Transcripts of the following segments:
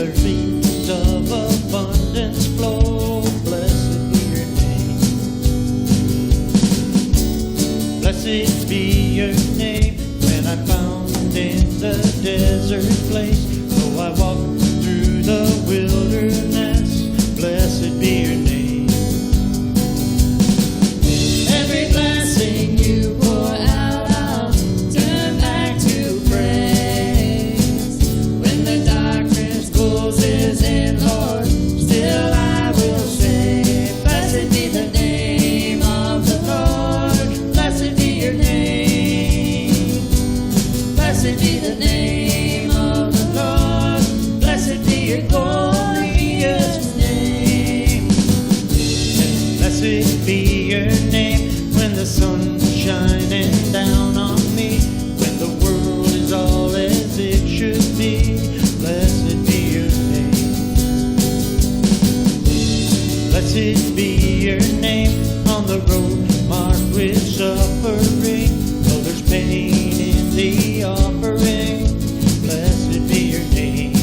the rivers of abundance flow. Blessed be your name. Blessed be your name. When I'm found in the desert place, though I walk through the wilderness, blessed be your name. Every blessing you pour out, I'll turn back to praise. When the darkness closes in, Lord, still I will say, blessed be the name of the Lord. Blessed be your name. Blessed be the name of the Lord. Blessed be your glorious name. And blessed be your name when the sun's shining down on me, when the world is all as it should be. Blessed be your name. Blessed be your name on the road marked with suffering, though there's pain in the offering. Blessed be your name.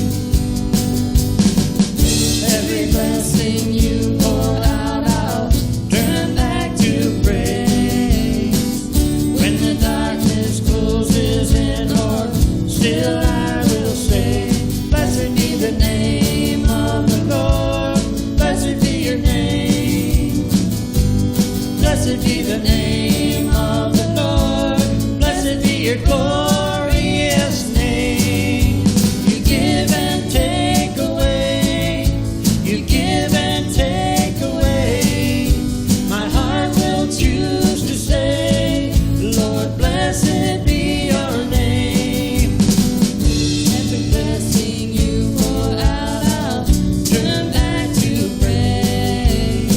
Every blessing you pour out, I'll turn back to praise. When the darkness closes in, Lord, still I will say, blessed be the name of the Lord. Blessed be your name. Blessed be the name of the Lord. Blessed be your glorious name. You give and take away. You give and take away. My heart will choose to say, Lord, blessed be your name. Every blessing you pour out, I'll turn back to praise.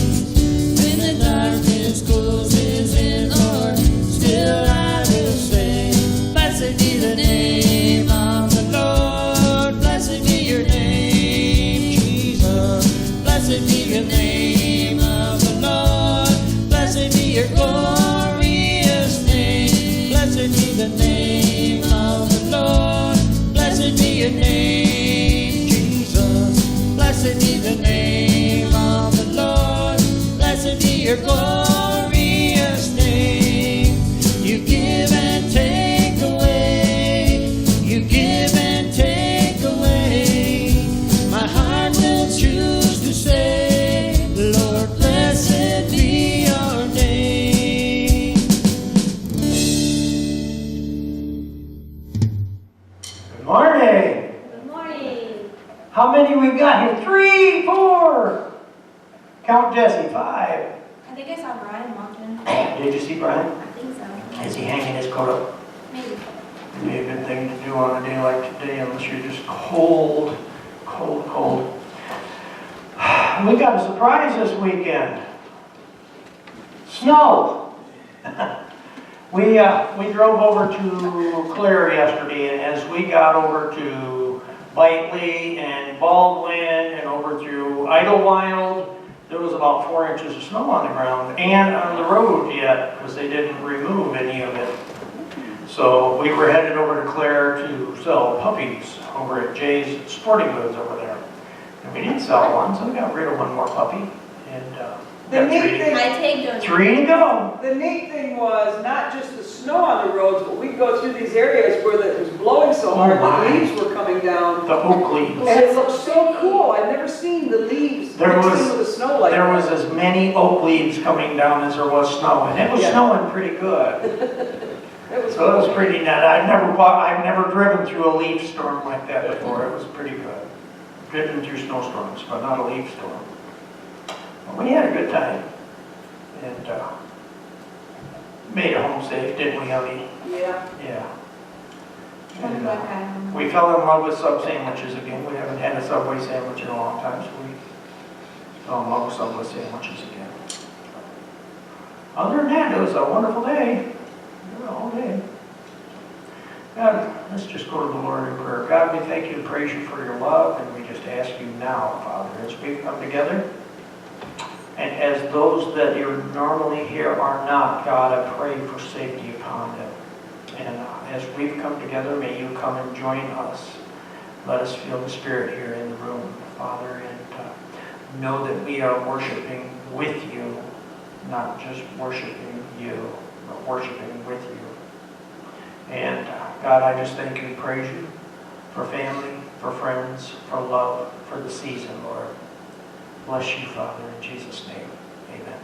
When the darkness closes in, Lord, still I will say, blessed be the name of the Lord. Blessed be your name, Jesus. Blessed be the name of the Lord. Blessed be your glorious name. Blessed be the name of the Lord. Blessed be your name, Jesus. Blessed be the name of the Lord. Blessed be your glorious name. You give and take away. You give and take away. My heart will choose to say, Lord, blessed be your name. Good morning. Good morning. How many we got here? 3, 4. Count Jessie. 5. I think I saw Brian walking. Did you see Brian? I think so. Is he hanging his coat up? Maybe. It'd be a good thing to do on a day like today, unless you're just cold, cold, cold. We got a surprise this weekend. Snow. We drove over to Clare yesterday, and as we got over to Whiteley and Baldwin and over through Idlewild, there was about 4 inches of snow on the ground and on the road yet, because they didn't remove any of it. So we were headed over to Clare to sell puppies over at Jay's Sporting Goods over there. And we didn't sell one, so we got rid of one more puppy. And The got neat thing, I take those. 3 to go. the neat thing was not just the snow on the roads, but we'd go through these areas where it was blowing so hard, my. the leaves were coming down. The oak leaves. And it looked so cool. I'd never seen the leaves mixing with the snow like There that. was as many oak leaves coming down as there was snow, and it was Yeah. snowing pretty good. It was So it was cool. pretty neat. I've never driven through a leaf storm like that before. It was pretty good. Driven through snowstorms, but not a leaf storm. But we had a good time. And made it home safe, didn't we, honey? Yeah. Yeah. One And, black guy. we fell in love with sub sandwiches again. We haven't had a Subway sandwich in a long time, so we fell in love with Subway sandwiches again. Other than that, it was a wonderful day. All day. God, let's just go to the Lord in prayer. God, we thank you and praise you for your love, and we just ask you now, Father, as we come together, and as those that are normally here are not, God, I pray for safety upon them. And as we've come together, may you come and join us. Let us feel the Spirit here in the room, Father, and know that we are worshiping with you, not just worshiping you, but worshiping with you. And God, I just thank you and praise you for family, for friends, for love, for the season, Lord. Bless you, Father, in Jesus' name. Amen.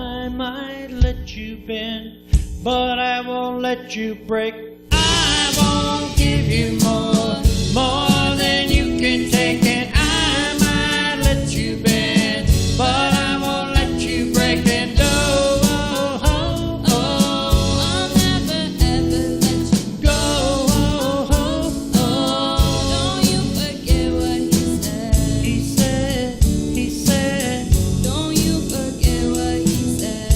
I might let you bend, but I won't let you break. I won't give you more than you can take, and I might let you bend, but I won't let you break. And I'll never ever let you go. Don't you forget what he said. He said, Don't you forget what he said.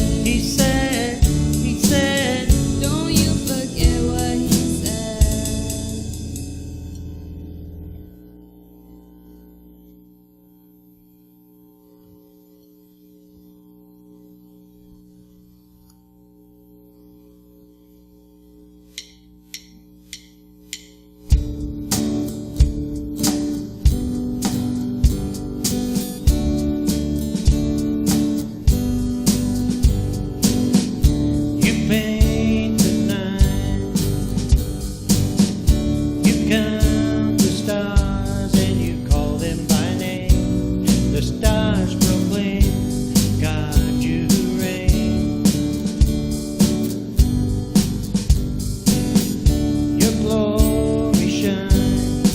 he said, Don't you forget what he said. you paint the night, you count the stars and you call them by name. The stars proclaim, God you reign. Your glory shines.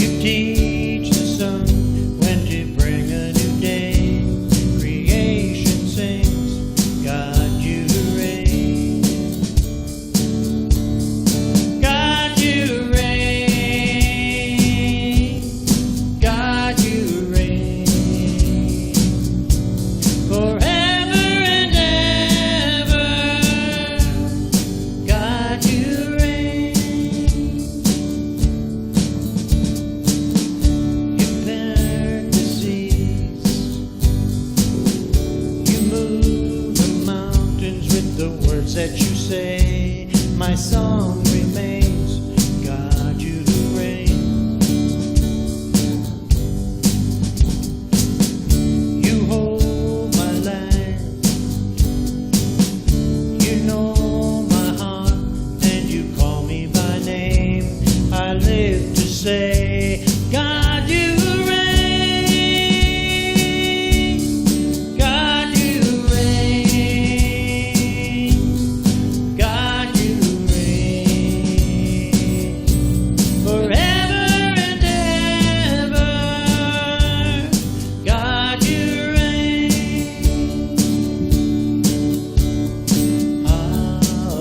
You teach the sun when to bring a new day. Creation sings, God you reign. God you reign. God you reign. Forever and ever. God you reign. You parent the seas. You move the mountains with the words that you say. My song remains, God you reign. You hold my life. You know my heart and you call me by name. I live to say, God you reign. God you reign. God you reign. Forever and ever. God you reign. Hallelujah.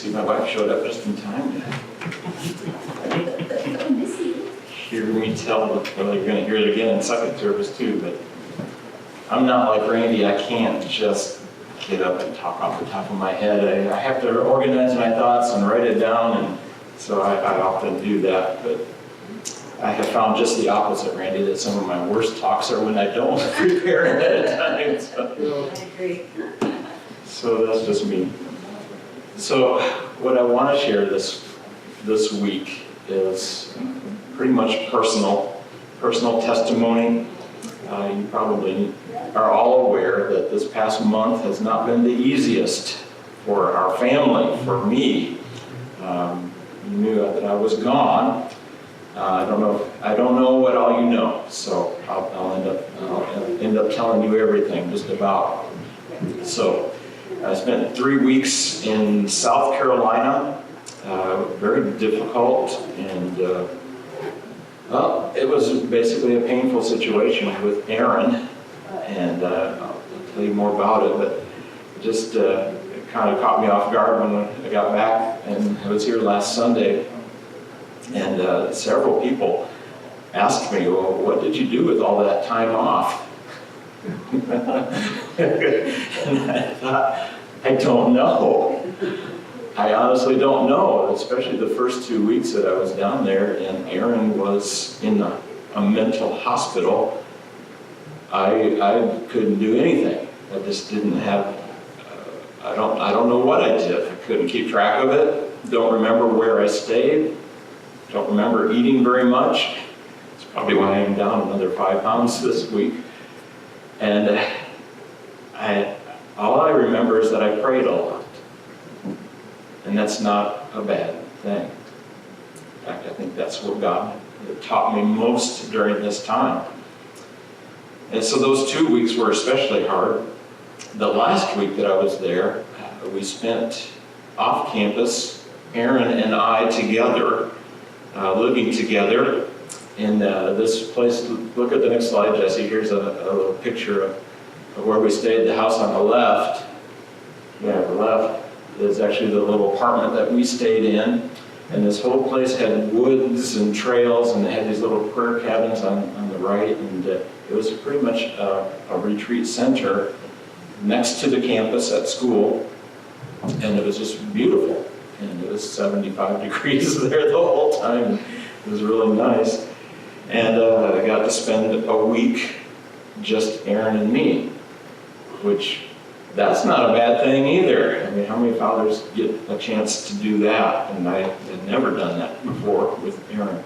See, my wife showed up just in time to hear me tell, well, you're going to hear it again in second service too, but I'm not like Randy. I can't just get up and talk off the top of my head. I have to organize my thoughts and write it down, and so I often do that. But I have found just the opposite, Randy, that some of my worst talks are when I don't prepare ahead of time. So. I agree. So that's just me. So what I want to share this week is pretty much personal testimony. You probably are all aware that this past month has not been the easiest for our family, for me. You knew that I was gone. I don't know what all you know, so I'll end up telling you everything just about. So I spent 3 weeks in South Carolina, very difficult, and well, it was basically a painful situation with Aaron, and I'll tell you more about it, but it just it kind of caught me off guard when I got back, and I was here last Sunday, and several people asked me, well, what did you do with all that time off? And I thought, I don't know. I honestly don't know, especially the first 2 weeks that I was down there and Aaron was in a mental hospital. I couldn't do anything. I just didn't have, I don't know what I did. I couldn't keep track of it. Don't remember where I stayed. Don't remember eating very much. It's probably why I'm down another 5 pounds this week. And all I remember is that I prayed a lot. And that's not a bad thing. In fact, I think that's what God taught me most during this time. And so those 2 weeks were especially hard. The last week that I was there, we spent off campus, Aaron and I together, living together in this place. Look at the next slide, Jessie. Here's a little picture of where we stayed. The house on the left, the left, is actually the little apartment that we stayed in. And this whole place had woods and trails, and they had these little prayer cabins on the right. And it was pretty much a retreat center next to the campus at school. And it was just beautiful. And it was 75 degrees there the whole time. It was really nice. And I got to spend a week just Aaron and me, which that's not a bad thing either. I mean, how many fathers get a chance to do that? And I had never done that before with Aaron.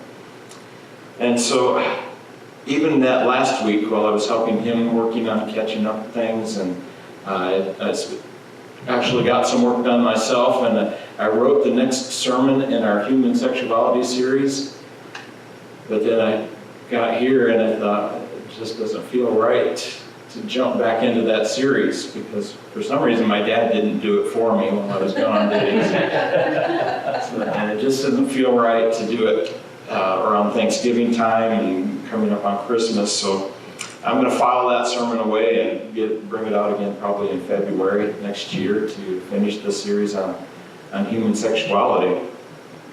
And so even that last week, while I was helping him working on catching up things, and I actually got some work done myself, and I wrote the next sermon in our human sexuality series. But then I got here and I thought, it just doesn't feel right to jump back into that series, because for some reason my dad didn't do it for me when I was gone, did he? And it just doesn't feel right to do it around Thanksgiving time and coming up on Christmas. So I'm going to file that sermon away and bring it out again probably in February next year to finish the series on human sexuality.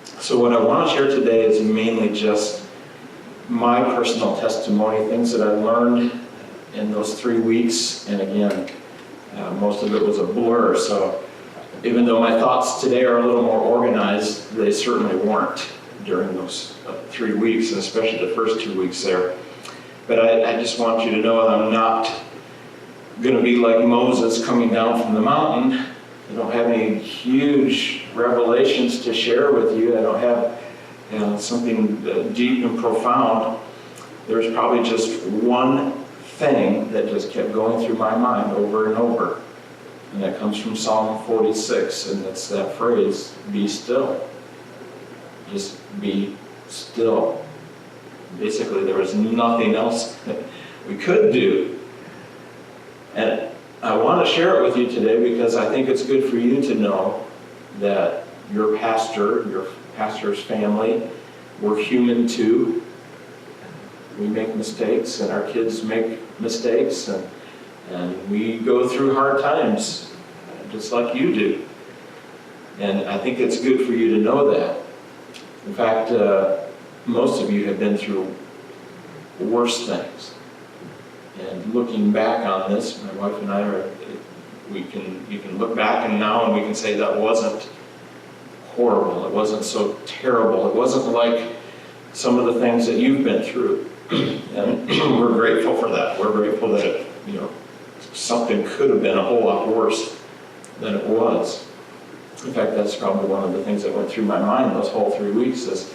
So what I want to share today is mainly just my personal testimony, things that I learned in those 3 weeks. And again, most of it was a blur. So even though my thoughts today are a little more organized, they certainly weren't during those 3 weeks, and especially the first 2 weeks there. But I just want you to know that I'm not going to be like Moses coming down from the mountain. I don't have any huge revelations to share with you. I don't have something deep and profound. There's probably just one thing that just kept going through my mind over and over. And that comes from Psalm 46, and it's that phrase, be still. Just be still. Basically, there was nothing else that we could do. And I want to share it with you today because I think it's good for you to know that your pastor's family, we're human too. We make mistakes, and our kids make mistakes, and we go through hard times, just like you do. And I think it's good for you to know that. In fact, most of you have been through worse things. And looking back on this, my wife and I you can look back and now and we can say that wasn't horrible. It wasn't so terrible. It wasn't like some of the things that you've been through. And we're grateful for that. We're grateful that, something could have been a whole lot worse than it was. In fact, that's probably one of the things that went through my mind those whole 3 weeks is,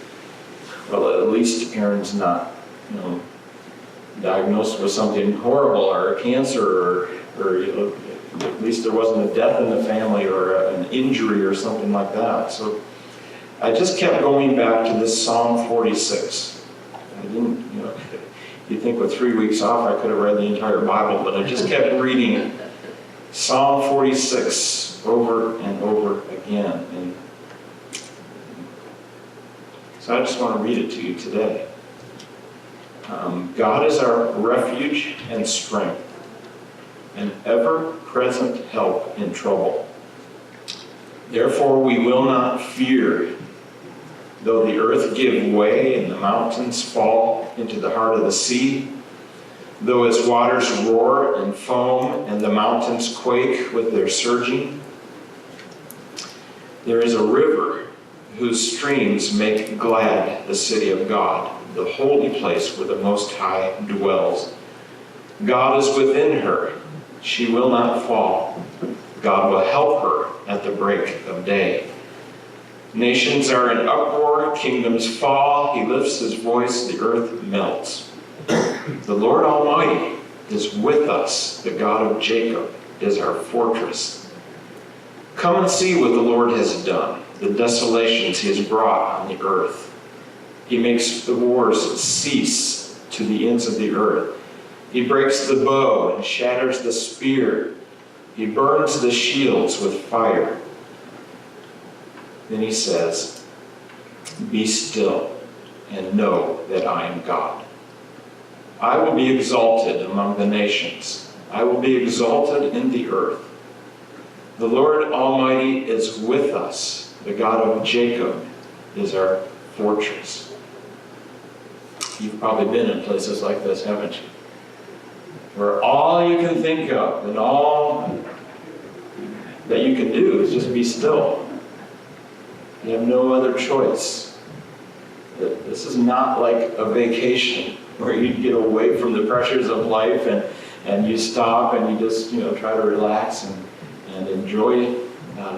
well, at least Aaron's not, diagnosed with something horrible or a cancer or at least there wasn't a death in the family or an injury or something like that. So I just kept going back to this Psalm 46. I didn't, you'd think with 3 weeks off I could have read the entire Bible, but I just kept reading Psalm 46 over and over again. And so I just want to read it to you today. God is our refuge and strength, an ever-present help in trouble. Therefore we will not fear, though the earth give way and the mountains fall into the heart of the sea, though its waters roar and foam and the mountains quake with their surging. There is a river whose streams make glad the city of God, the holy place where the Most High dwells. God is within her. She will not fall. God will help her at the break of day. Nations are in uproar, kingdoms fall. He lifts his voice, the earth melts. The Lord Almighty is with us. The God of Jacob is our fortress. Come and see what the Lord has done, the desolations he has brought on the earth. He makes the wars cease to the ends of the earth. He breaks the bow and shatters the spear. He burns the shields with fire. Then he says, "Be still and know that I am God. I will be exalted among the nations. I will be exalted in the earth. The Lord Almighty is with us. The God of Jacob is our fortress." You've probably been in places like this, haven't you? Where all you can think of and all that you can do is just be still. You have no other choice. This is not like a vacation where you get away from the pressures of life and you stop and you just try to relax and enjoy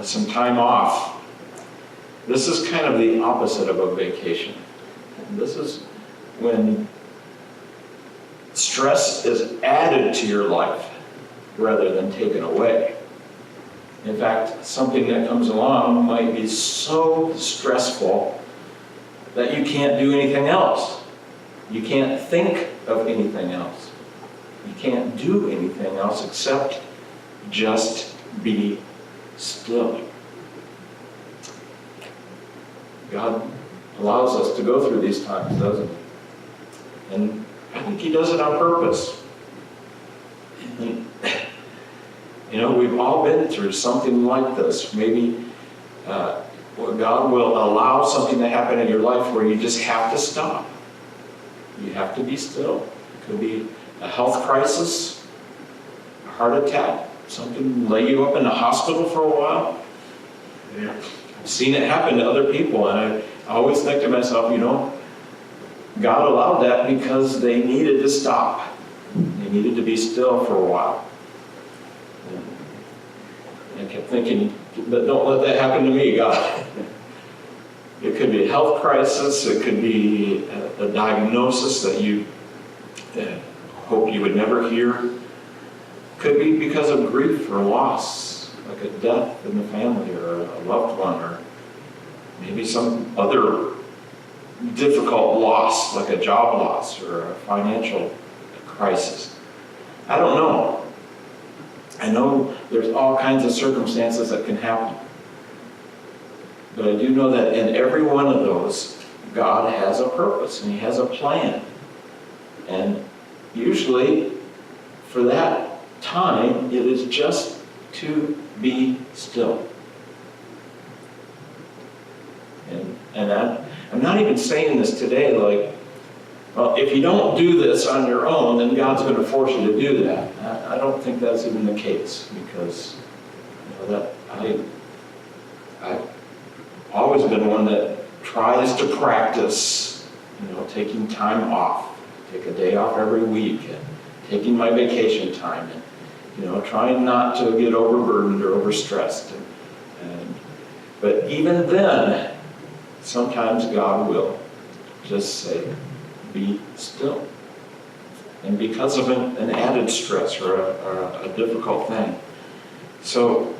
some time off. This is kind of the opposite of a vacation. This is when stress is added to your life rather than taken away. In fact, something that comes along might be so stressful that you can't do anything else. You can't think of anything else. You can't do anything else except just be still. God allows us to go through these times, doesn't he? And I think he does it on purpose. And, we've all been through something like this. Maybe God will allow something to happen in your life where you just have to stop. You have to be still. It could be a health crisis, a heart attack, something lay you up in the hospital for a while. I've seen it happen to other people, and I always think to myself, God allowed that because they needed to stop. They needed to be still for a while. And I kept thinking, but don't let that happen to me, God. It could be a health crisis. It could be a diagnosis that you hope you would never hear. It could be because of grief or loss, like a death in the family or a loved one, or maybe some other difficult loss, like a job loss or a financial crisis. I don't know. I know there's all kinds of circumstances that can happen. But I do know that in every one of those, God has a purpose and he has a plan. And usually, for that time, it is just to be still. I'm not even saying this today like, well, if you don't do this on your own, then God's going to force you to do that. I don't think that's even the case, because that I've always been one that tries to practice, taking time off, take a day off every week, and taking my vacation time, and trying not to get overburdened or overstressed. But even then, sometimes God will just say, be still. And because of an added stress or a difficult thing. So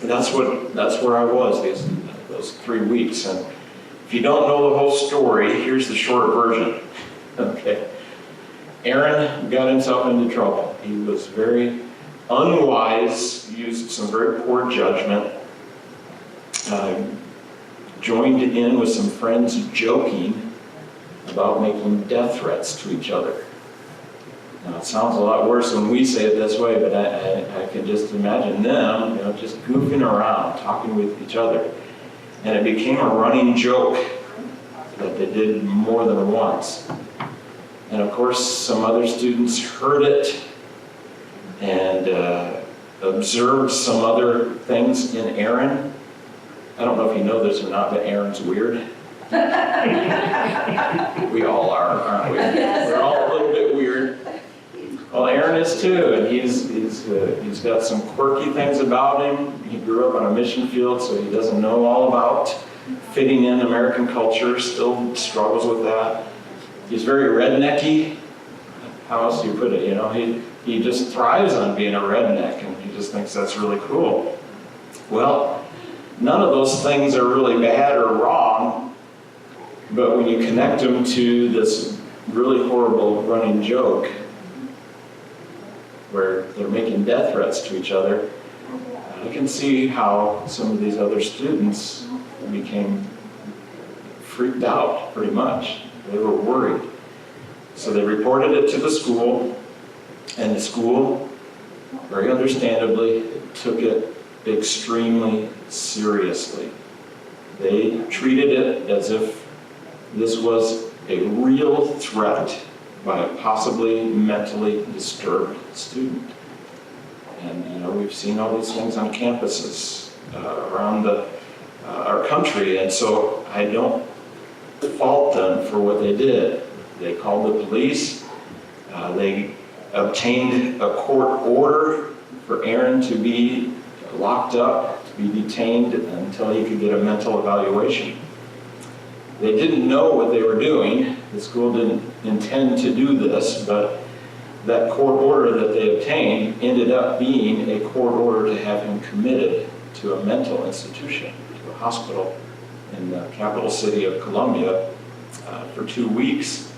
that's where I was those 3 weeks. And if you don't know the whole story, here's the short version. Okay. Aaron got himself into trouble. He was very unwise, used some very poor judgment, joined in with some friends joking about making death threats to each other. Now, it sounds a lot worse when we say it this way, but I can just imagine them, just goofing around, talking with each other. And it became a running joke that they did more than once. And of course, some other students heard it and observed some other things in Aaron. I don't know if you know this or not, but Aaron's weird. We all are, aren't we? We're all a little bit weird. Well, Aaron is too, and he's got some quirky things about him. He grew up on a mission field, so he doesn't know all about fitting in American culture, still struggles with that. He's very rednecky. How else do you put it? He just thrives on being a redneck, and he just thinks that's really cool. Well, none of those things are really bad or wrong, but when you connect them to this really horrible running joke, where they're making death threats to each other, you can see how some of these other students became freaked out, pretty much. They were worried. So they reported it to the school, and the school, very understandably, took it extremely seriously. They treated it as if this was a real threat by a possibly mentally disturbed student. And we've seen all these things on campuses around our country, and so I don't fault them for what they did. They called the police. They obtained a court order for Aaron to be locked up, to be detained until he could get a mental evaluation. They didn't know what they were doing. The school didn't intend to do this, but that court order that they obtained ended up being a court order to have him committed to a mental institution, to a hospital in the capital city of Columbia for 2 weeks.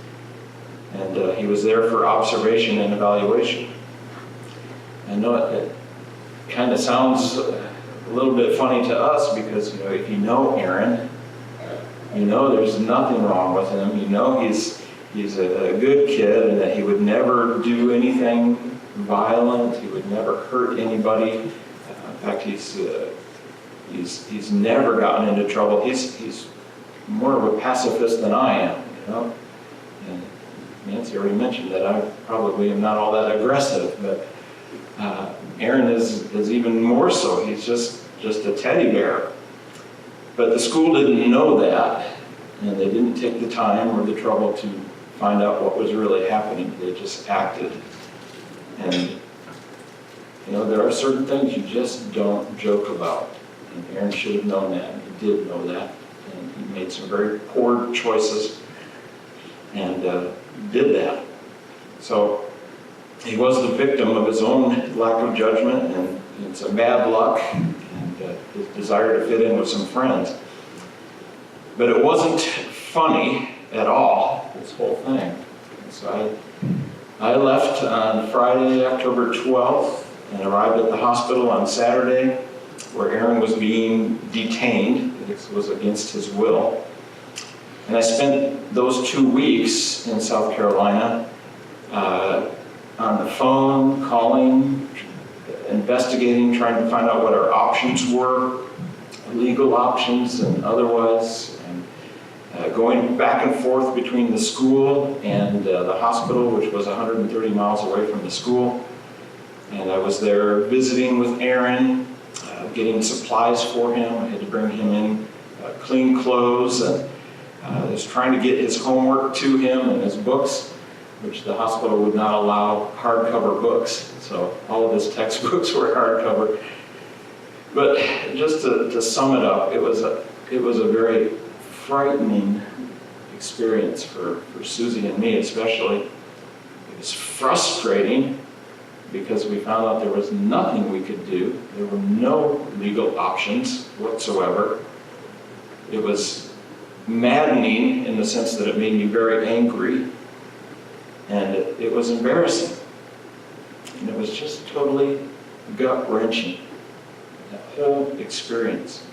And he was there for observation and evaluation. I know it kind of sounds a little bit funny to us because, if you know Aaron, there's nothing wrong with him. He's a good kid and that he would never do anything violent. He would never hurt anybody. In fact, he's never gotten into trouble. He's more of a pacifist than I am, And Nancy already mentioned that I probably am not all that aggressive, but Aaron is even more so. He's just a teddy bear. But the school didn't know that, and they didn't take the time or the trouble to find out what was really happening. They just acted. And, there are certain things you just don't joke about. And Aaron should have known that. He did know that. And he made some very poor choices and did that. So he was the victim of his own lack of judgment and some bad luck and his desire to fit in with some friends. But it wasn't funny at all, this whole thing. And so I left on Friday, October 12th, and arrived at the hospital on Saturday, where Aaron was being detained. It was against his will. And I spent those 2 weeks in South Carolina on the phone, calling, investigating, trying to find out what our options were, legal options and otherwise. And going back and forth between the school and the hospital, which was 130 miles away from the school. And I was there visiting with Aaron, getting supplies for him. I had to bring him in clean clothes, and I was trying to get his homework to him and his books, which the hospital would not allow hardcover books. So all of his textbooks were hardcover. But just to sum it up, it was a very frightening experience for Susie and me especially. It was frustrating because we found out there was nothing we could do. There were no legal options whatsoever. It was maddening in the sense that it made me very angry, and it was embarrassing. And it was just totally gut-wrenching, that whole experience.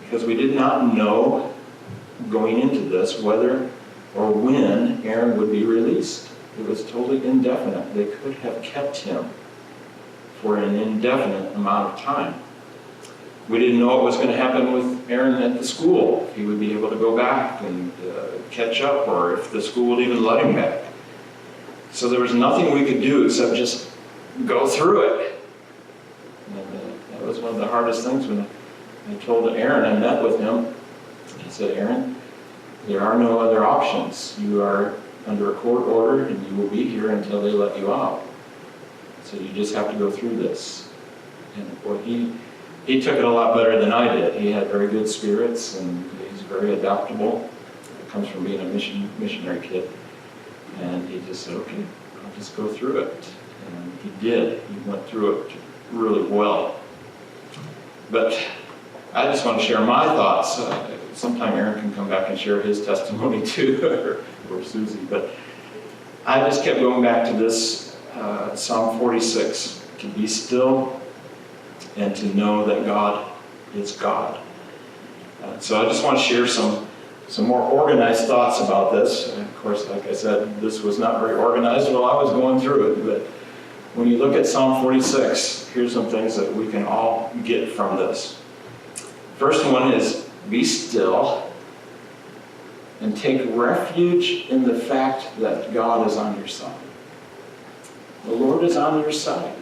Because we did not know going into this whether or when Aaron would be released. It was totally indefinite. They could have kept him for an indefinite amount of time. We didn't know what was going to happen with Aaron at the school, if he would be able to go back and catch up, or if the school would even let him back. So there was nothing we could do except just go through it. And that was one of the hardest things when I told Aaron, I met with him. I said, Aaron, there are no other options. You are under a court order and you will be here until they let you out. So you just have to go through this. And boy, he took it a lot better than I did. He had very good spirits and he's very adaptable. It comes from being a missionary kid. And he just said, okay, I'll just go through it. And he did. He went through it really well. But I just want to share my thoughts. Sometime Aaron can come back and share his testimony too, or Susie. But I just kept going back to this Psalm 46, to be still and to know that God is God. So I just want to share some more organized thoughts about this. And of course, like I said, this was not very organized while I was going through it. But when you look at Psalm 46, here's some things that we can all get from this. First one is, be still and take refuge in the fact that God is on your side. The Lord is on your side.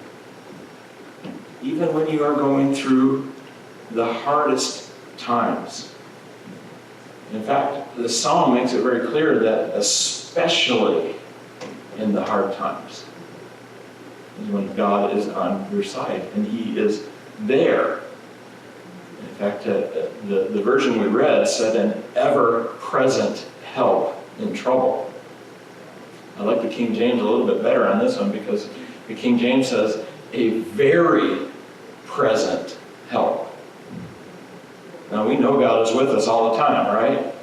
Even when you are going through the hardest times. In fact, the psalm makes it very clear that especially in the hard times is when God is on your side and He is there. In fact, the version we read said an ever-present help in trouble. I like the King James a little bit better on this one because the King James says a very present help. Now we know God is with us all the time, right?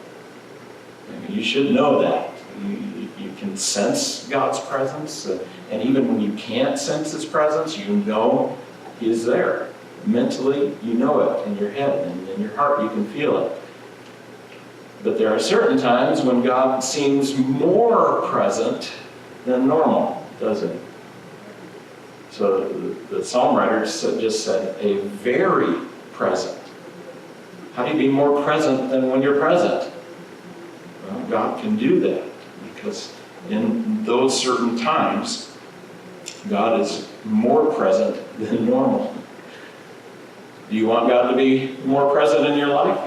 You should know that. You can sense God's presence, and even when you can't sense His presence, you know He is there. Mentally, you know it in your head, and in your heart you can feel it. But there are certain times when God seems more present than normal, doesn't He? So the psalm writer just said, a very present. How do you be more present than when you're present? Well, God can do that because in those certain times, God is more present than normal. Do you want God to be more present in your life?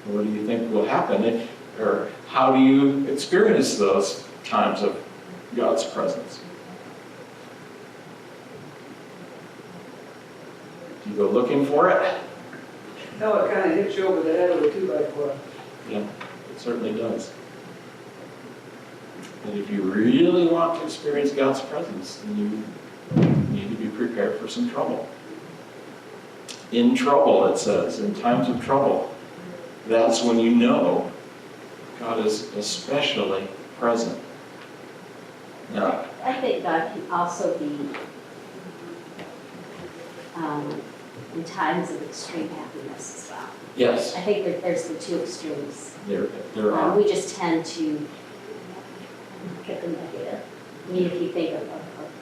What do you think will happen? Or how do you experience those times of God's presence? Do you go looking for it? No, it kind of hits you over the head with a 2x4. Yeah, it certainly does. And if you really want to experience God's presence, then you need to be prepared for some trouble. In trouble, it says, in times of trouble, that's when you know God is especially present. Now, I think God can also be in times of extreme happiness as well. yes, I think that there's the two extremes. there are. We just tend to look at the negative. I mean, if you think of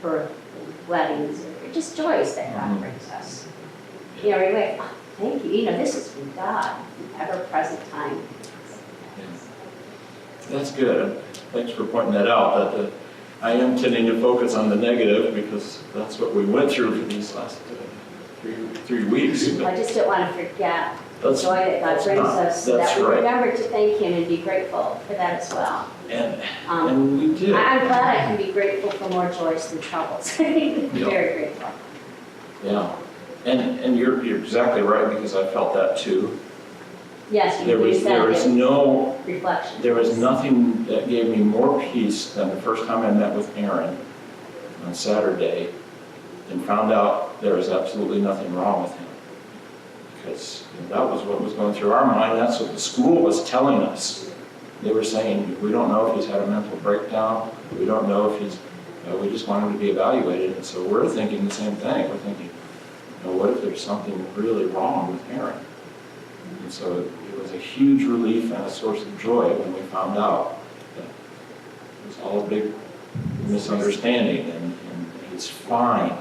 birth and weddings, or just joys that God brings us. You know, you're like, oh, thank you. You know, this is from God, ever-present time. That's good. Thanks for pointing that out, that I am tending to focus on the negative because that's what we went through for these last 3 weeks. I But just don't want to forget the That's- joy that God that's brings not- us, so that's that we right. remember to thank Him and be grateful for that as well. and we did. I'm glad I can be grateful for more joys than troubles. I'm Yeah. very grateful. Yeah. And you're exactly right, because I felt that too. Yes, There you was said it. no Reflection. There was nothing that gave me more peace than the first time I met with Aaron on Saturday and found out there was absolutely nothing wrong with him. Because that was what was going through our mind. That's what the school was telling us. They were saying, we don't know if he's had a mental breakdown. We don't know if we just want him to be evaluated. And so we're thinking the same thing. We're thinking, what if there's something really wrong with Aaron? And so it was a huge relief and a source of joy when we found out that it was all a big misunderstanding and he's fine.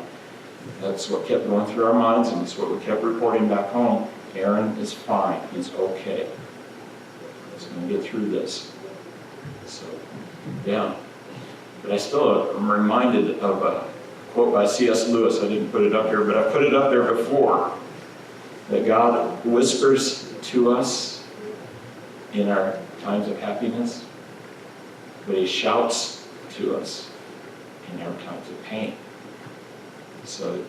That's what kept going through our minds, and it's what we kept reporting back home. Aaron is fine. He's okay. He's going to get through this. So, yeah. But I still am reminded of a quote by C.S. Lewis. I didn't put it up here, but I put it up there before. That God whispers to us in our times of happiness, but He shouts to us in our times of pain. So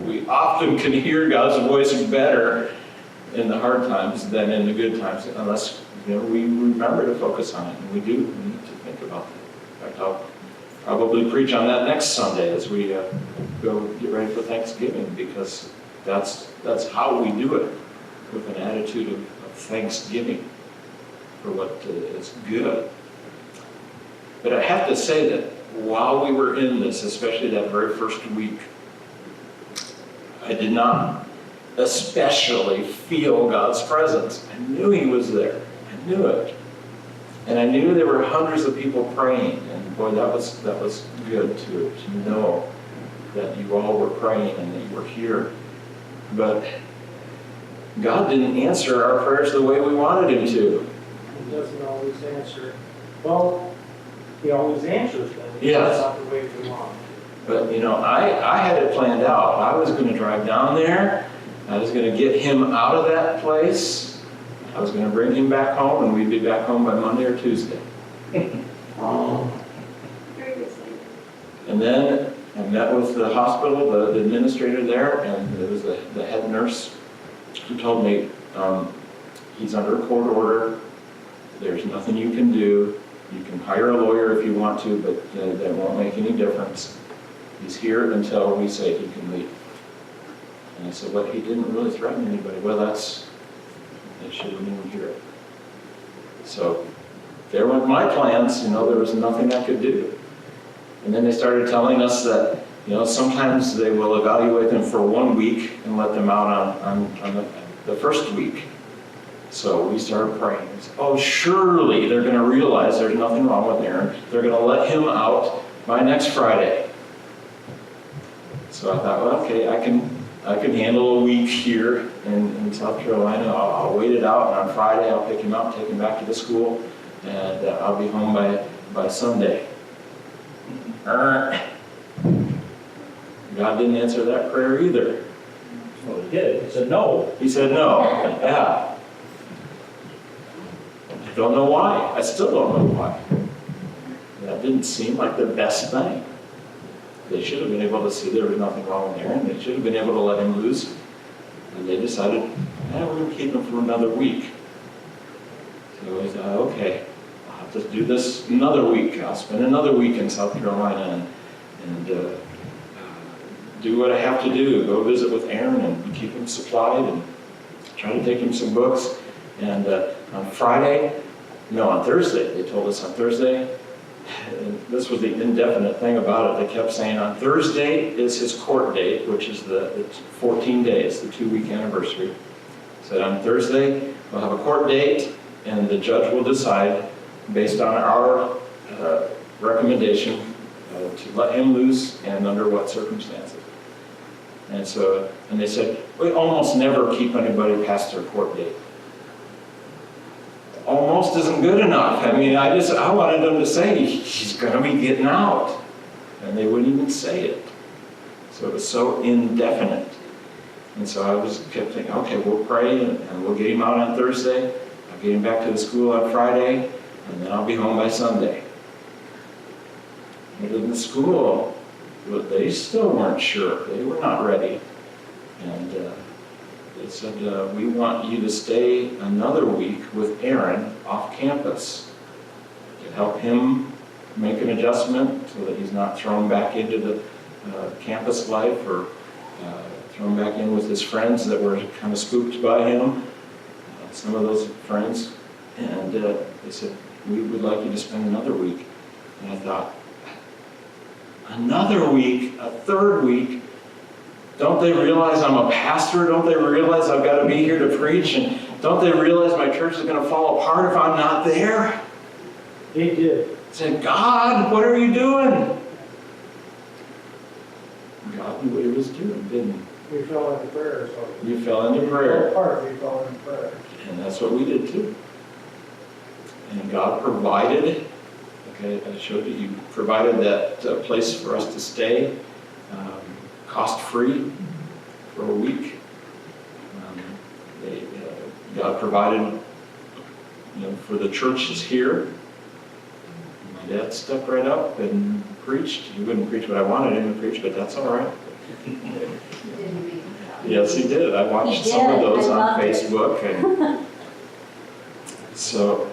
we often can hear God's voice better in the hard times than in the good times, unless we remember to focus on it, and we do. We need to think about that. In fact, I'll probably preach on that next Sunday as we go get ready for Thanksgiving, because that's how we do it, with an attitude of thanksgiving for what is good. But I have to say that while we were in this, especially that very first week, I did not especially feel God's presence. I knew He was there. I knew it. And I knew there were hundreds of people praying. And boy, that was good to know that you all were praying and that you were here. But God didn't answer our prayers the way we wanted Him to. He doesn't always answer. Well, He always answers them. Yes. It's not the way we want. But, I had it planned out. I was going to drive down there. I was going to get him out of that place. I was going to bring him back home, and we'd be back home by Monday or Tuesday. And then I met with the hospital, the administrator there, and it was the head nurse who told me, he's under a court order. There's nothing you can do. You can hire a lawyer if you want to, but that won't make any difference. He's here until we say he can leave. And I said, well, he didn't really threaten anybody. Well, they shouldn't even hear it. So there went my plans. There was nothing I could do. And then they started telling us that, sometimes they will evaluate them for 1 week and let them out on the first week. So we started praying. Oh, surely they're going to realize there's nothing wrong with Aaron. They're going to let him out by next Friday. So I thought, well, okay, I can handle a week here in South Carolina. I'll wait it out, and on Friday I'll pick him up, take him back to the school, and I'll be home by Sunday. God didn't answer that prayer either. Well, He did. He said no. He said no. Yeah. I don't know why. I still don't know why. That didn't seem like the best thing. They should have been able to see there was nothing wrong with Aaron. They should have been able to let him loose. And they decided, we're going to keep him for another week. So we thought, okay, I'll have to do this another week. I'll spend another week in South Carolina and do what I have to do. Go visit with Aaron and keep him supplied and try to take him some books. And on Thursday, they told us on Thursday, and this was the indefinite thing about it. They kept saying on Thursday is his court date, which is the 14 days, the 2-week anniversary. Said on Thursday, we'll have a court date, and the judge will decide based on our recommendation to let him loose and under what circumstances. And they said, we almost never keep anybody past their court date. Almost isn't good enough. I mean, I wanted them to say, he's going to be getting out. And they wouldn't even say it. So it was so indefinite. And so I kept thinking, okay, we'll pray and we'll get him out on Thursday. I'll get him back to the school on Friday, and then I'll be home by Sunday. But in the school, they still weren't sure. They were not ready. And they said, we want you to stay another week with Aaron off campus to help him make an adjustment so that he's not thrown back into the campus life or thrown back in with his friends that were kind of spooked by him, some of those friends. And they said, we would like you to spend another week. And I thought, another week, a third week? Don't they realize I'm a pastor? Don't they realize I've got to be here to preach? And don't they realize my church is going to fall apart if I'm not there? He did. I said, God, what are you doing? God knew what he was doing, didn't he? We fell into prayer, so. You fell into prayer. Part, we fell into prayer. And that's what we did too. And God provided, okay, I showed you, he provided that place for us to stay, cost-free for a week. God provided, for the churches here. My dad stepped right up and preached. He wouldn't preach what I wanted him to preach, but that's all right. Yes, he did. I watched some of those on Facebook. And so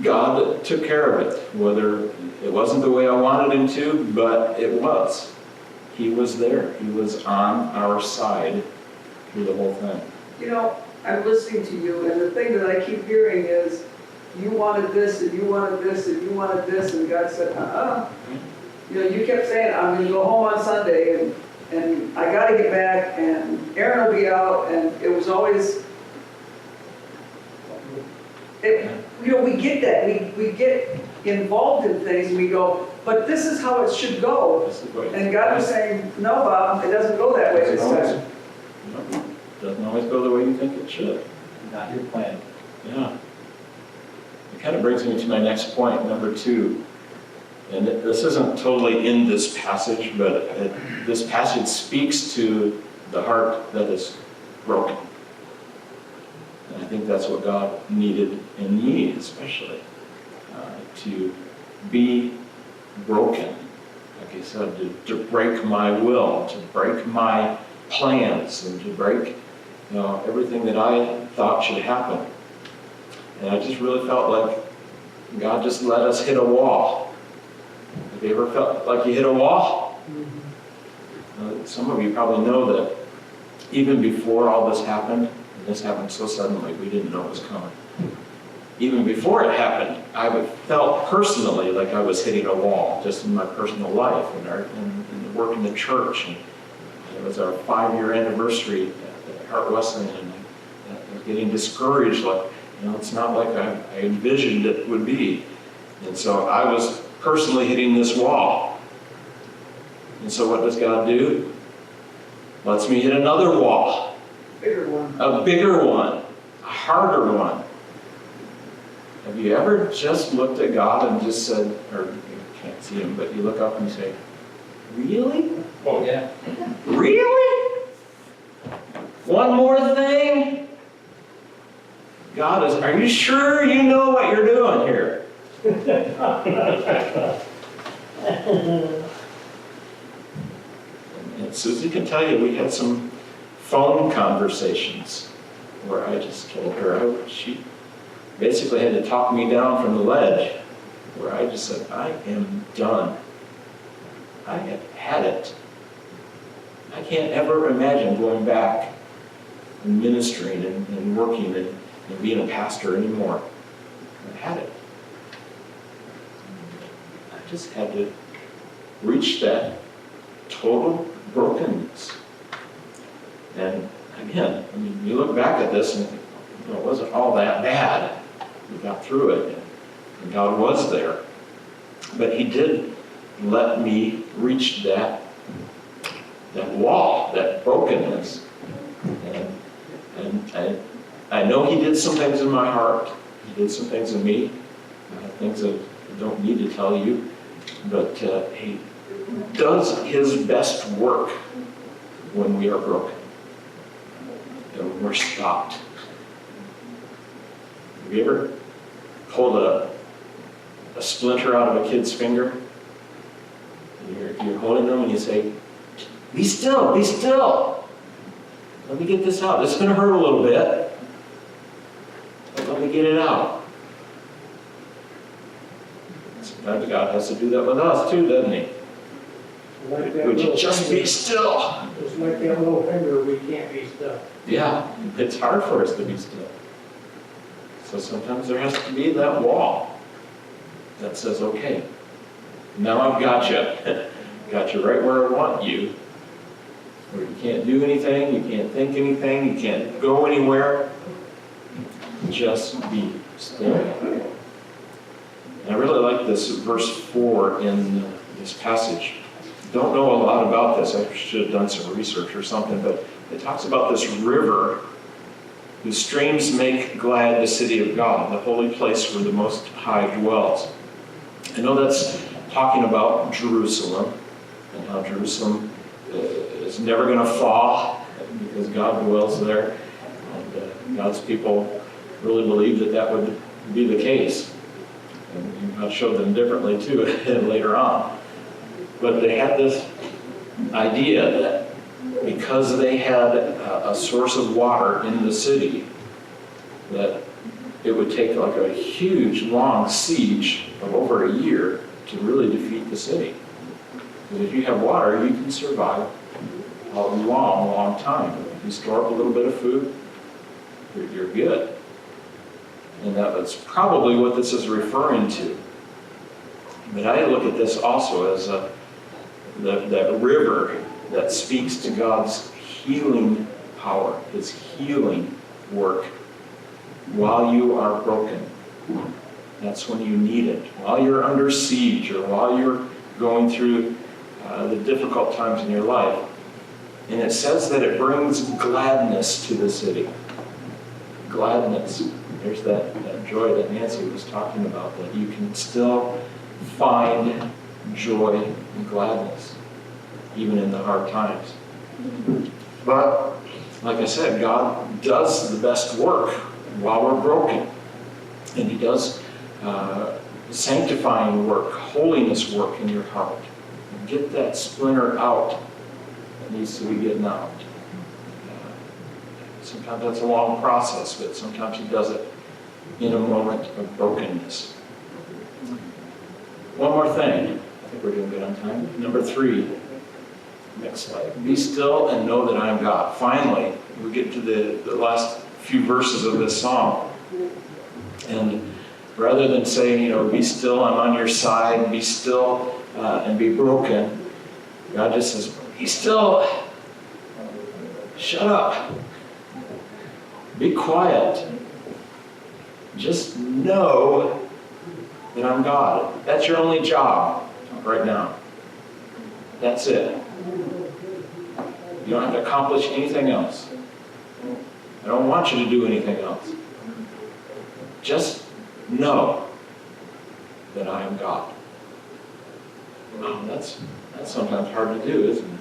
God took care of it, whether it wasn't the way I wanted him to, but it was. He was there. He was on our side through the whole thing. I'm listening to you, and the thing that I keep hearing is, you wanted this, and you wanted this, and you wanted this, and God said, you kept saying, I'm going to go home on Sunday, and I got to get back, and Aaron will be out, and it was always, we get that, we get involved in things, and we go, but this is how it should go. And God was saying, no, Bob, it doesn't go that way this time. Doesn't always go the way you think it should. Not your plan. Yeah. It kind of brings me to my next point, number 2. And this isn't totally in this passage, but this passage speaks to the heart that is broken. And I think that's what God needed in me, especially, to be broken. Like he said, to break my will, to break my plans, and to break everything that I thought should happen. And I just really felt like God just let us hit a wall. Have you ever felt like you hit a wall? Some of you probably know that even before all this happened, and this happened so suddenly, we didn't know it was coming. Even before it happened, I felt personally like I was hitting a wall, just in my personal life and the work in the church. And it was our 5-year anniversary at Heart Wesleyan, and I was getting discouraged, like, it's not like I envisioned it would be. And so I was personally hitting this wall. And so what does God do? Lets me hit another wall. Bigger one. A bigger one. A harder one. Have you ever just looked at God and just said, or you can't see him, but you look up and you say, really? Oh, yeah. Really? One more thing? God is, are you sure you know what you're doing here? And Susie can tell you, we had some phone conversations where I just told her, she basically had to talk me down from the ledge, where I just said, I am done. I have had it. I can't ever imagine going back and ministering and working and being a pastor anymore. I had it. I just had to reach that total brokenness. And again, you look back at this and it wasn't all that bad. We got through it, and God was there. But he did let me reach that that wall, that brokenness. And I know he did some things in my heart. He did some things in me, things that I don't need to tell you. But he does his best work when we are broken and when we're stopped. Have you ever pulled a splinter out of a kid's finger? You're holding them and you say, be still, be still. Let me get this out. It's going to hurt a little bit, but let me get it out. Sometimes God has to do that with us too, doesn't he? Like that Would you little just finger- be still? Just like that little finger, we can't be still. Yeah, it's hard for us to be still. So sometimes there has to be that wall that says, okay, now I've got you. Got you right where I want you. Where you can't do anything, you can't think anything, you can't go anywhere. Just be still. And I really like this verse 4 in this passage. Don't know a lot about this. I should have done some research or something, but it talks about this river whose streams make glad the city of God, the holy place where the Most High dwells. I know that's talking about Jerusalem and how Jerusalem is never going to fall because God dwells there. And God's people really believed that that would be the case. And God showed them differently too later on. But they had this idea that because they had a source of water in the city, that it would take like a huge, long siege of over a year to really defeat the city. Because if you have water, you can survive a long, long time. If you store up a little bit of food, you're good. And that's probably what this is referring to. But I look at this also as that river that speaks to God's healing power, His healing work while you are broken. That's when you need it. While you're under siege or while you're going through the difficult times in your life. And it says that it brings gladness to the city. Gladness. There's that joy that Nancy was talking about, that you can still find joy and gladness, even in the hard times. But, like I said, God does the best work while we're broken. And He does sanctifying work, holiness work in your heart. Get that splinter out that needs to be getting out. Sometimes that's a long process, but sometimes He does it in a moment of brokenness. One more thing. I think we're doing good on time. Number 3. Next slide. Be still and know that I am God. Finally, we get to the last few verses of this song. And rather than saying, be still, I'm on your side, be still and be broken, God just says, be still, shut up, be quiet, just know that I'm God. That's your only job right now. That's it. You don't have to accomplish anything else. I don't want you to do anything else. Just know that I am God. Wow, that's sometimes hard to do, isn't it?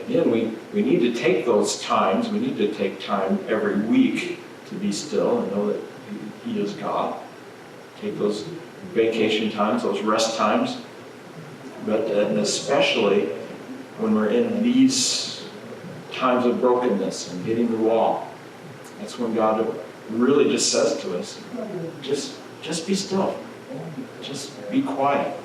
Again, we need to take those times. We need to take time every week to be still and know that He is God. Take those vacation times, those rest times. But and especially when we're in these times of brokenness and hitting the wall, that's when God really just says to us, just be still. Just be quiet.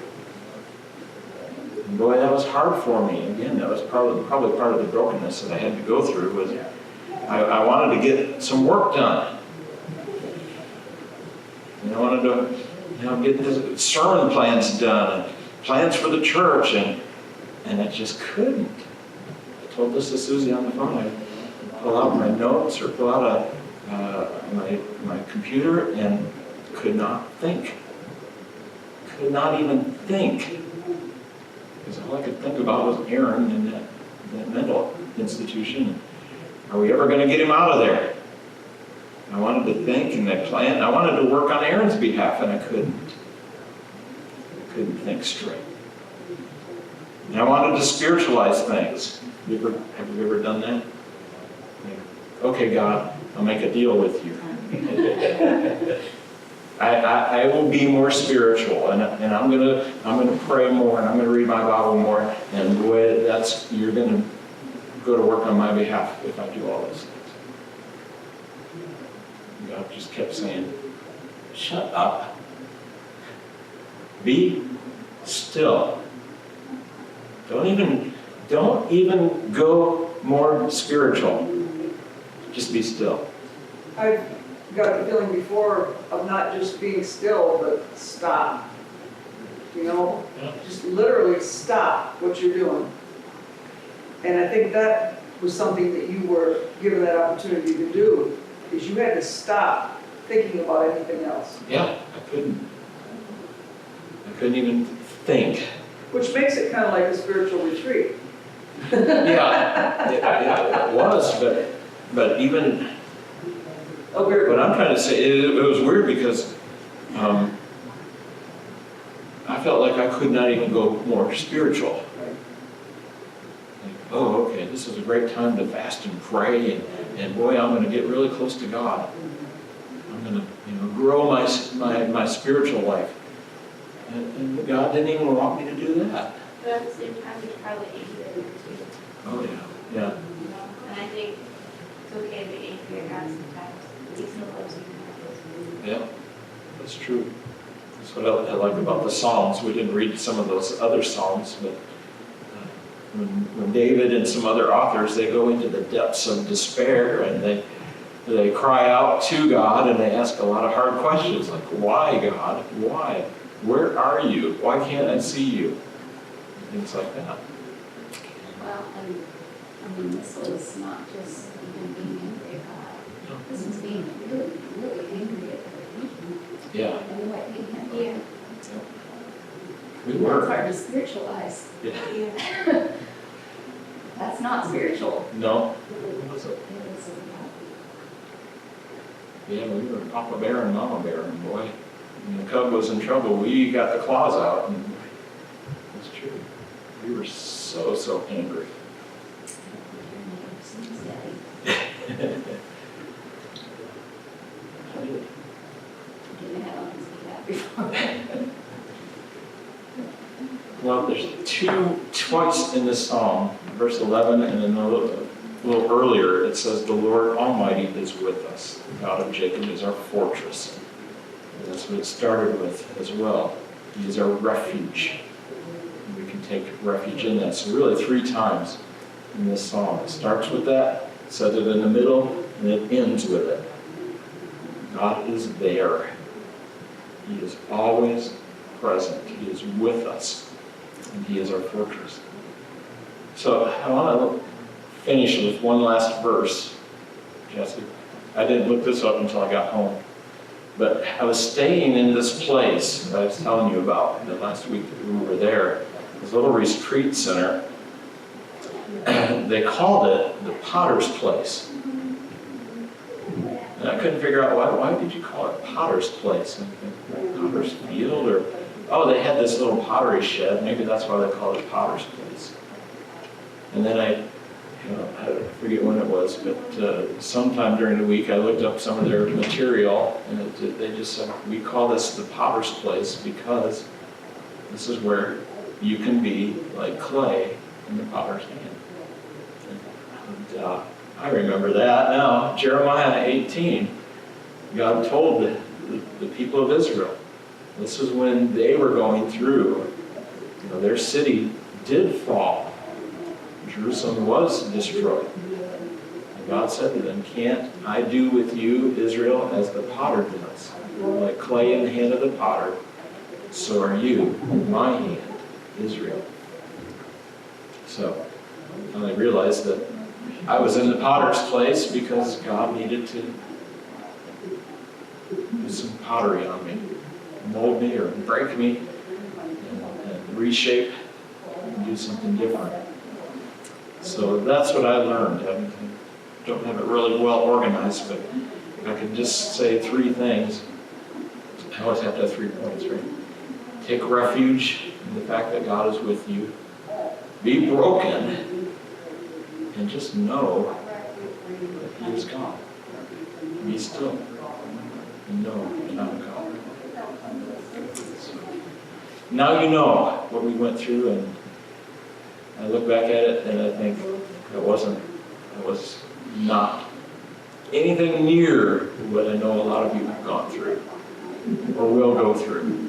And boy, that was hard for me. Again, that was probably part of the brokenness that I had to go through. Was I wanted to get some work done. And I wanted to get the sermon plans done, and plans for the church, and I just couldn't. I told this to Susie on the phone. I pull out my notes or pull out my computer and could not think. Could not even think. Because all I could think about was Aaron and that mental institution. Are we ever going to get him out of there? I wanted to think and I planned. I wanted to work on Aaron's behalf and I couldn't. I couldn't think straight. And I wanted to spiritualize things. Have you ever done that? Okay, God, I'll make a deal with you. I will be more spiritual, and I'm gonna pray more, and I'm gonna read my Bible more, and boy, you're gonna go to work on my behalf if I do all those things. God just kept saying, "Shut up. Be still. Don't even go more spiritual. Just be still." I've got the feeling before of not just being still, but stop. You know, just literally stop what you're doing. And I think that was something that you were given that opportunity to do, is you had to stop thinking about anything else. Yeah, I couldn't even think. Which makes it kind of like a spiritual retreat. Yeah, it was, but even A weird what I'm trying to say, it was weird because I felt like I could not even go more spiritual. Right. Like, oh, okay, this is a great time to fast and pray, and boy, I'm going to get really close to God. I'm going to grow my spiritual life. And God didn't even want me to do that. But at the same time, you're probably angry too. Oh, yeah. You know? And I think it's okay to be angry at God sometimes. He still loves you. Yeah, that's true. That's what I like about the Psalms. We didn't read some of those other Psalms, but when David and some other authors, they go into the depths of despair and they cry out to God and they ask a lot of hard questions like, why, God? Why? Where are you? Why can't I see you? Things like that. Well, and this was not just even being angry at God. This is being really, really angry at God. Yeah. And what he had Yeah. done. We That's were. hard to spiritualize. Yeah. That's not spiritual. No. It was Yeah, we were Papa Bear and Mama Bear, and boy, when the cub was in trouble, we got the claws out, and it's true. We were so angry. didn't have on his behalf before. Well, there's twice in this psalm, verse 11 and then a little earlier, it says, the Lord Almighty is with us. The God of Jacob is our fortress. And that's what it started with as well. He is our refuge. And we can take refuge in that. So really 3 times in this psalm. It starts with that, says it in the middle, and it ends with it. God is there. He is always present. He is with us. And He is our fortress. So I want to finish with one last verse, Jessie. I didn't look this up until I got home. But I was staying in this place that I was telling you about the last week that we were there, this little retreat center. They called it the Potter's Place. And I couldn't figure out why did you call it Potter's Place? Potter's Field, or they had this little pottery shed. Maybe that's why they called it Potter's Place. And then I forget when it was, but sometime during the week I looked up some of their material, and they just said, we call this the Potter's Place because this is where you can be like clay in the potter's hand. And I remember that now. Jeremiah 18, God told the people of Israel, this is when they were going through, their city did fall. Jerusalem was destroyed. And God said to them, can't I do with you, Israel, as the potter does? Like clay in the hand of the potter, so are you in my hand, Israel. So I realized that I was in the potter's place because God needed to do some pottery on me, mold me or break me, and reshape and do something different. So that's what I learned. I don't have it really well organized, but if I could just say 3 things, I always have to have 3 points, right? Take refuge in the fact that God is with you. Be broken, and just know that He is God. Be still, and know that I'm God. So, now you know what we went through, and I look back at it and I think it was not anything near what I know a lot of you have gone through, or will go through.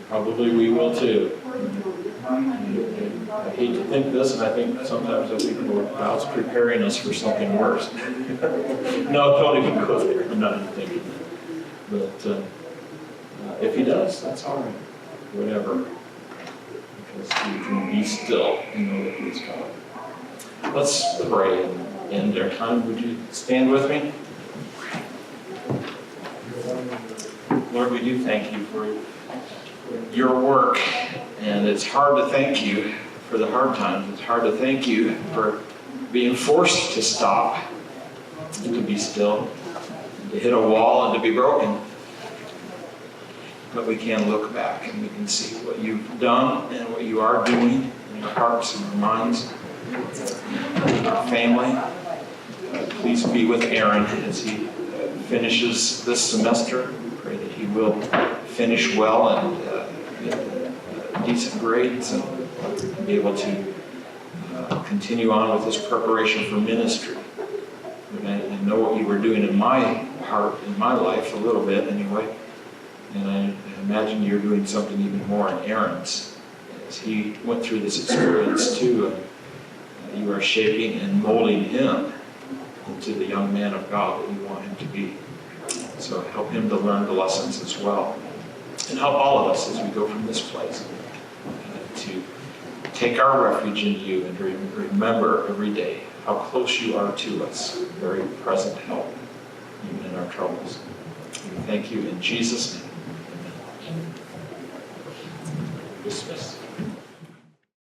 Probably we will too. I hate to think this, and I think sometimes I think, well, God's preparing us for something worse. No, don't even go there. I'm not even thinking that. But if He does, that's all right. Whatever. Because you can be still and know that He is God. Let's pray and end our time. Would you stand with me? Lord, we do thank You for Your work, and it's hard to thank You for the hard times. It's hard to thank You for being forced to stop and to be still, and to hit a wall and to be broken. But we can look back and we can see what You've done and what You are doing in our hearts and our minds, in our family. Please be with Aaron as he finishes this semester. We pray that he will finish well and get decent grades and be able to continue on with his preparation for ministry. I know what You were doing in my heart, in my life, a little bit anyway. And I imagine You're doing something even more in Aaron's as he went through this experience too. And You are shaping and molding him into the young man of God that You want him to be. So help him to learn the lessons as well. And help all of us as we go from this place to take our refuge in You and remember every day how close You are to us, very present help, even in our troubles. We thank You in Jesus' name. Amen. Dismissed.